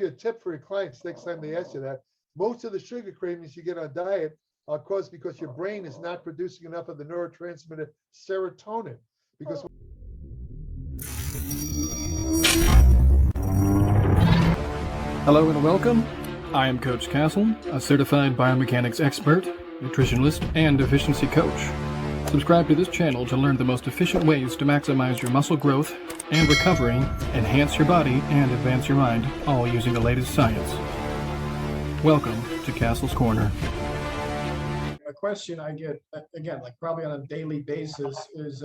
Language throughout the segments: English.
A tip for your clients next time they ask you that. Most of the sugar cravings you get on diet are caused because your brain is not producing enough of the neurotransmitter serotonin. Because Hello and welcome. I am Coach Castle, a certified biomechanics expert, nutritionalist, and efficiency coach. Subscribe to this channel to learn the most efficient ways to maximize your muscle growth and recovery, enhance your body, and advance your mind, all using the latest science. Welcome to Castle's Corner. A question I get, again, like probably on a daily basis, is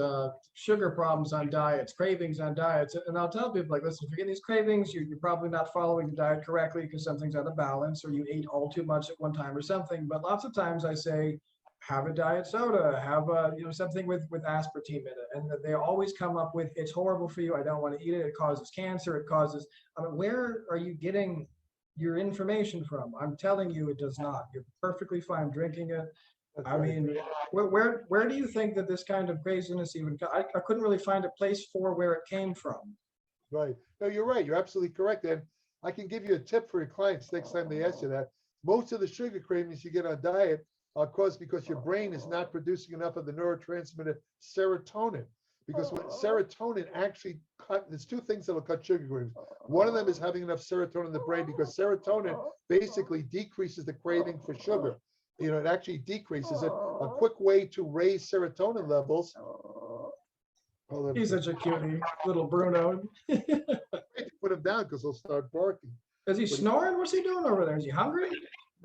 sugar problems on diets, cravings on diets. And I'll tell people, like, listen, if you're getting these cravings, you're probably not following the diet correctly because something's out of balance, or you ate all too much at one time or something. But lots of times I say, have a diet soda, have a, something with aspartame in it. And they always come up with, it's horrible for you, I don't want to eat it, it causes cancer, it causes, where are you getting your information from? I'm telling you, it does not. You're perfectly fine drinking it. I mean, where do you think that this kind of craziness even? I couldn't really find a place for where it came from. right. No, you're right. You're absolutely correct. And I can give you a tip for your clients next time they ask you that. Most of the sugar cravings you get on diet are caused because your brain is not producing enough of the neurotransmitter serotonin. Because when serotonin actually there's two things that will cut sugar cravings. One of them is having enough serotonin in the brain, because serotonin basically decreases the craving for sugar. It actually decreases it. A quick way to raise serotonin levels. He's such a cutie, little Bruno. Put him down because he'll start barking. Is he snoring? What's he doing over there? Is he hungry?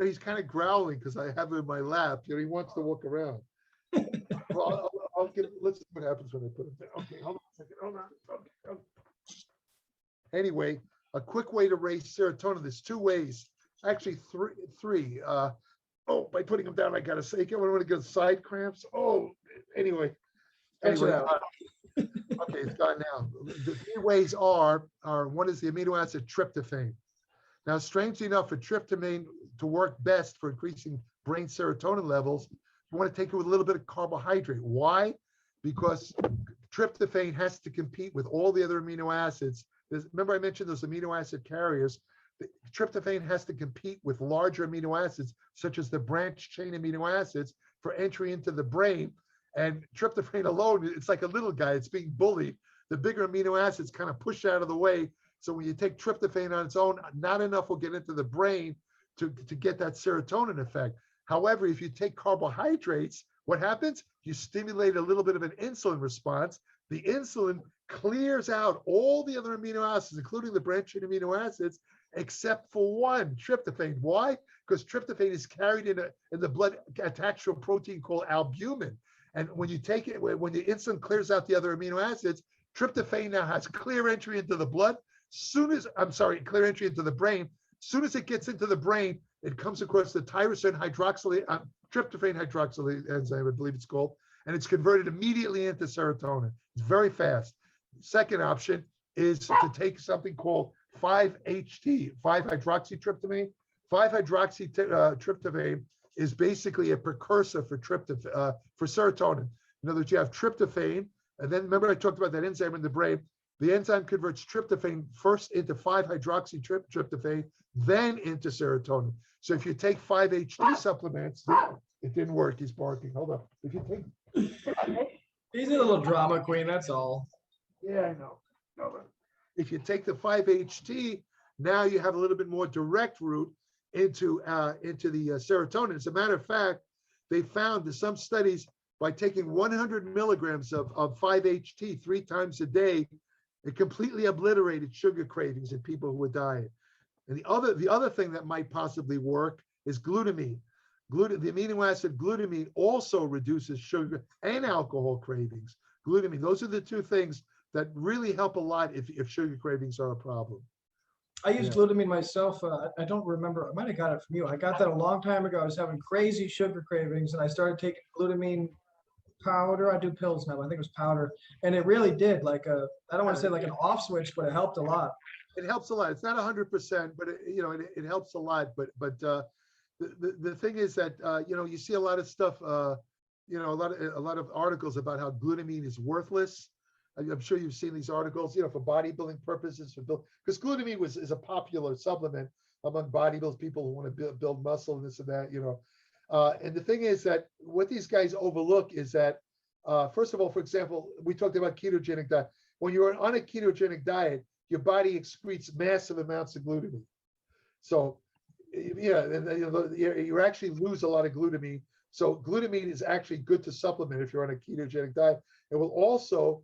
He's kind of growling because I have him in my lap. He wants to walk around. Well, let's see what happens when I put him down. Okay, hold on a second. Hold on. Okay. Anyway, a quick way to raise serotonin. There's two ways. Actually, three. By putting him down, I gotta say, I want to get side cramps. Anyway. Okay, it's gone now. The three ways are one is the amino acid tryptophan. Now, strangely enough, for tryptophan to work best for increasing brain serotonin levels, you want to take it with a little bit of carbohydrate. Why? Because tryptophan has to compete with all the other amino acids. Remember I mentioned those amino acid carriers. Tryptophan has to compete with larger amino acids, such as the branched chain amino acids, for entry into the brain. And tryptophan alone, it's like a little guy. It's being bullied. The bigger amino acids kind of push out of the way. So when you take tryptophan on its own, not enough will get into the brain to get that serotonin effect. However, if you take carbohydrates, what happens? You stimulate a little bit of an insulin response. The insulin clears out all the other amino acids, including the branched chain amino acids, except for one, tryptophan. Why? Because tryptophan is carried in the blood attached to a protein called albumin. And when you take it, when the insulin clears out the other amino acids, tryptophan now has clear entry into the blood. Clear entry into the brain. Soon as it gets into the brain, it comes across the tryptophan hydroxylase enzyme, I believe it's called, and it's converted immediately into serotonin. It's very fast. Second option is to take something called 5-HT, 5-hydroxytryptamine. 5-hydroxytryptamine is basically a precursor for serotonin. In other words, you have tryptophan, and then remember I talked about that enzyme in the brain. The enzyme converts tryptophan first into 5-hydroxytryptophan, then into serotonin. So if you take 5-HT supplements, it didn't work. He's barking. Hold on. If you take, he's a little drama queen. That's all. Yeah, I know. If you take the 5-HT, now you have a little bit more direct route into the serotonin. As a matter of fact, they found in some studies by taking 100 milligrams of 5-HT 3 times a day, it completely obliterated sugar cravings in people who were dying. And the other thing that might possibly work is glutamine. The amino acid glutamine also reduces sugar and alcohol cravings. Glutamine, those are the two things that really help a lot if sugar cravings are a problem. I use glutamine myself. I don't remember. I might have got it from you. I got that a long time ago. I was having crazy sugar cravings, and I started taking glutamine powder. I do pills now. I think it was powder, and it really did. I don't want to say like an off switch, but it helped a lot. It helps a lot. It's not 100%, but it helps a lot. But the thing is that you see a lot of stuff. A lot of articles about how glutamine is worthless. I'm sure you've seen these articles, you know, for bodybuilding purposes, because glutamine is a popular supplement among bodybuilders, people who want to build muscle and this and that, you know. And the thing is that what these guys overlook is that, first of all, for example, we talked about ketogenic diet. When you're on a ketogenic diet, your body excretes massive amounts of glutamine. So, yeah, and you actually lose a lot of glutamine. So glutamine is actually good to supplement if you're on a ketogenic diet. It will also,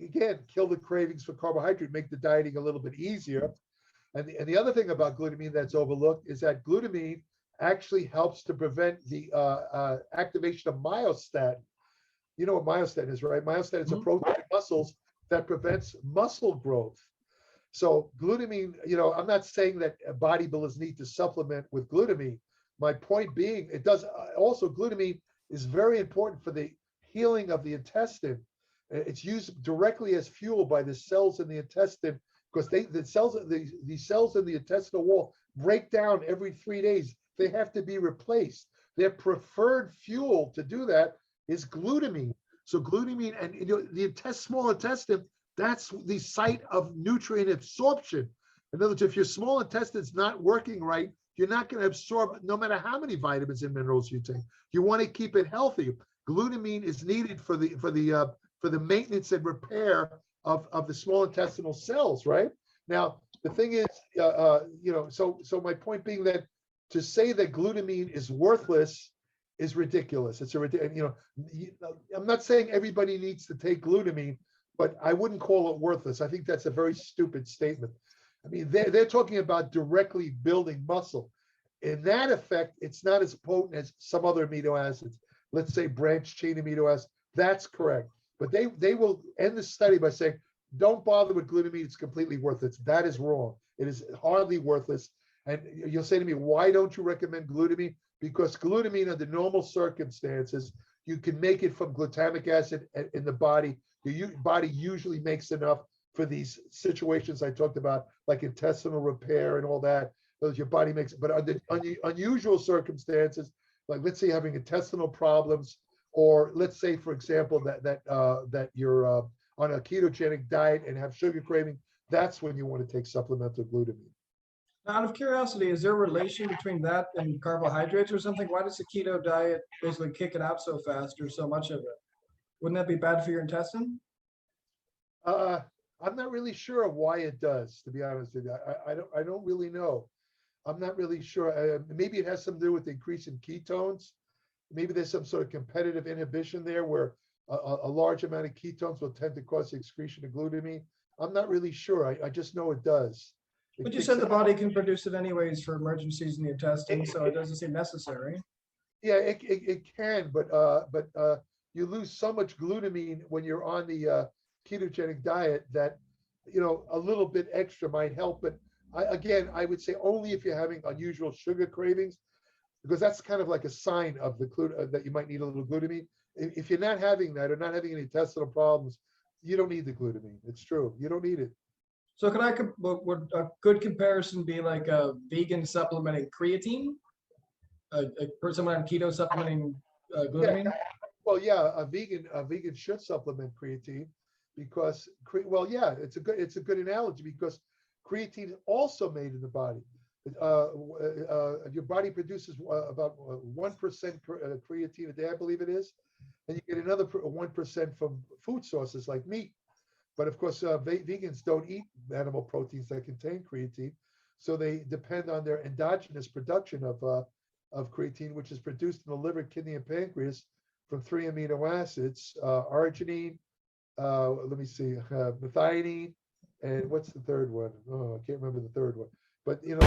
again, kill the cravings for carbohydrate, make the dieting a little bit easier. And the other thing about glutamine that's overlooked is that glutamine actually helps to prevent the activation of myostatin. You know what myostatin is, right? Myostatin is a protein in muscles that prevents muscle growth. So glutamine, you know, I'm not saying that bodybuilders need to supplement with glutamine. My point being, it does also, glutamine is very important for the healing of the intestine. It's used directly as fuel by the cells in the intestine, because the cells in the intestinal wall break down every 3 days. They have to be replaced. Their preferred fuel to do that is glutamine. So glutamine, and you know, the small intestine, that's the site of nutrient absorption. In other words, if your small intestine's not working right, you're not going to absorb no matter how many vitamins and minerals you take. You want to keep it healthy. Glutamine is needed for the maintenance and repair of the small intestinal cells, right? Now, the thing is, you know, so my point being that to say that glutamine is worthless is ridiculous. It's you know, I'm not saying everybody needs to take glutamine, but I wouldn't call it worthless. I think that's a very stupid statement. I mean, they're talking about directly building muscle. In that effect, it's not as potent as some other amino acids. Let's say branched chain amino acids. That's correct. But they will end the study by saying, don't bother with glutamine. It's completely worthless. That is wrong. It is hardly worthless. And you'll say to me, why don't you recommend glutamine? Because glutamine, under normal circumstances, you can make it from glutamic acid in the body. Your body usually makes enough for these situations I talked about, like intestinal repair and all that. Those your body makes, but under unusual circumstances, like let's say having intestinal problems, or let's say, for example, that you're on a ketogenic diet and have sugar craving, that's when you want to take supplemental glutamine. Out of curiosity, is there a relation between that and carbohydrates or something? Why does the keto diet basically kick it out so fast or so much of it? Wouldn't that be bad for your intestine? I'm not really sure of why it does, to be honest with you. I don't really know. I'm not really sure. Maybe it has something to do with the increase in ketones. Maybe there's some sort of competitive inhibition there where a large amount of ketones will tend to cause the excretion of glutamine. I'm not really sure. I just know it does. But you said the body can produce it anyways for emergencies in the intestine, so it doesn't seem necessary. Yeah, it can, but you lose so much glutamine when you're on the ketogenic diet that, you know, a little bit extra might help. But I would say only if you're having unusual sugar cravings, because that's kind of like a sign of that you might need a little glutamine. If you're not having that or not having any intestinal problems, you don't need the glutamine. It's true. You don't need it. So would a good comparison be like a vegan supplementing creatine? Someone on keto supplementing glutamine? Yeah. Well, yeah, a vegan should supplement creatine because, well, yeah, it's a good analogy because creatine is also made in the body. Your body produces about 1% creatine a day, I believe it is, and you get another 1% from food sources like meat. But of course, vegans don't eat animal proteins that contain creatine, so they depend on their endogenous production of creatine, which is produced in the liver, kidney, and pancreas from 3 amino acids: arginine, methionine, and what's the third one? Oh, I can't remember the third one. But you know,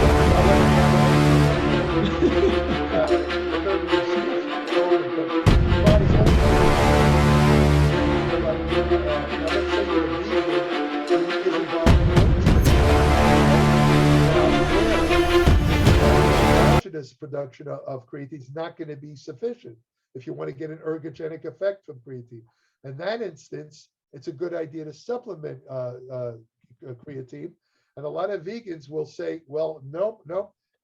production of creatine is not going to be sufficient if you want to get an ergogenic effect from creatine. In that instance, it's a good idea to supplement creatine. And a lot of vegans will say, well, nope,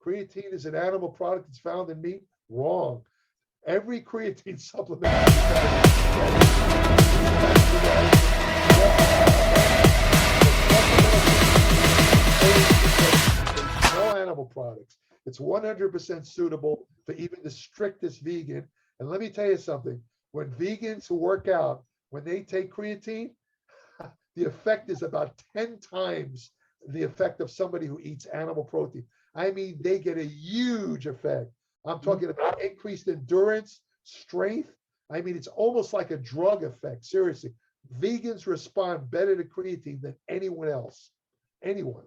creatine is an animal product that's found in meat. Wrong. Every creatine supplement animal products. It's 100% suitable for even the strictest vegan. And let me tell you something, when vegans who work out, when they take creatine, the effect is about 10 times the effect of somebody who eats animal protein. I mean, they get a huge effect. I'm talking about increased endurance, strength. I mean, it's almost like a drug effect. Seriously, vegans respond better to creatine than anyone else. Anyone.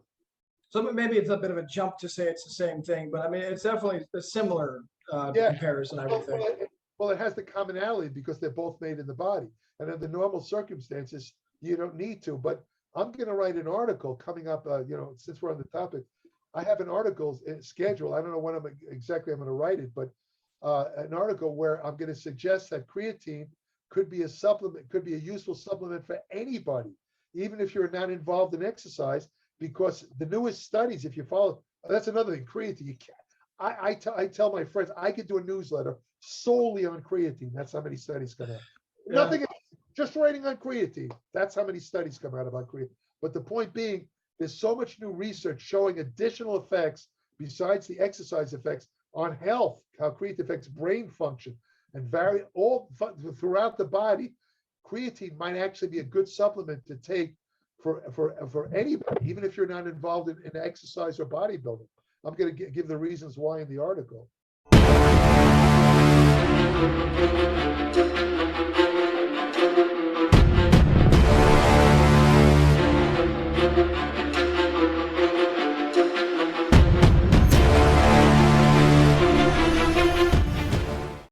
So maybe it's a bit of a jump to say it's the same thing, but I mean, it's definitely a similar comparison, I would think. Well, it has the commonality because they're both made in the body. And under normal circumstances, you don't need to. But I'm going to write an article coming up, since we're on the topic. I have an article scheduled. I don't know when I'm going to write it, but an article where I'm going to suggest that creatine could be a supplement, could be a useful supplement for anybody, even if you're not involved in exercise, because the newest studies, if you follow, that's another thing, creatine. You can't, I tell my friends, I could do a newsletter solely on creatine. That's how many studies come out. Yeah. Nothing else, just writing on creatine. That's how many studies come out about creatine. But the point being, there's so much new research showing additional effects besides the exercise effects on health, how creatine affects brain function and vary all throughout the body. Creatine might actually be a good supplement to take for anybody, even if you're not involved in exercise or bodybuilding. I'm going to give the reasons why in the article.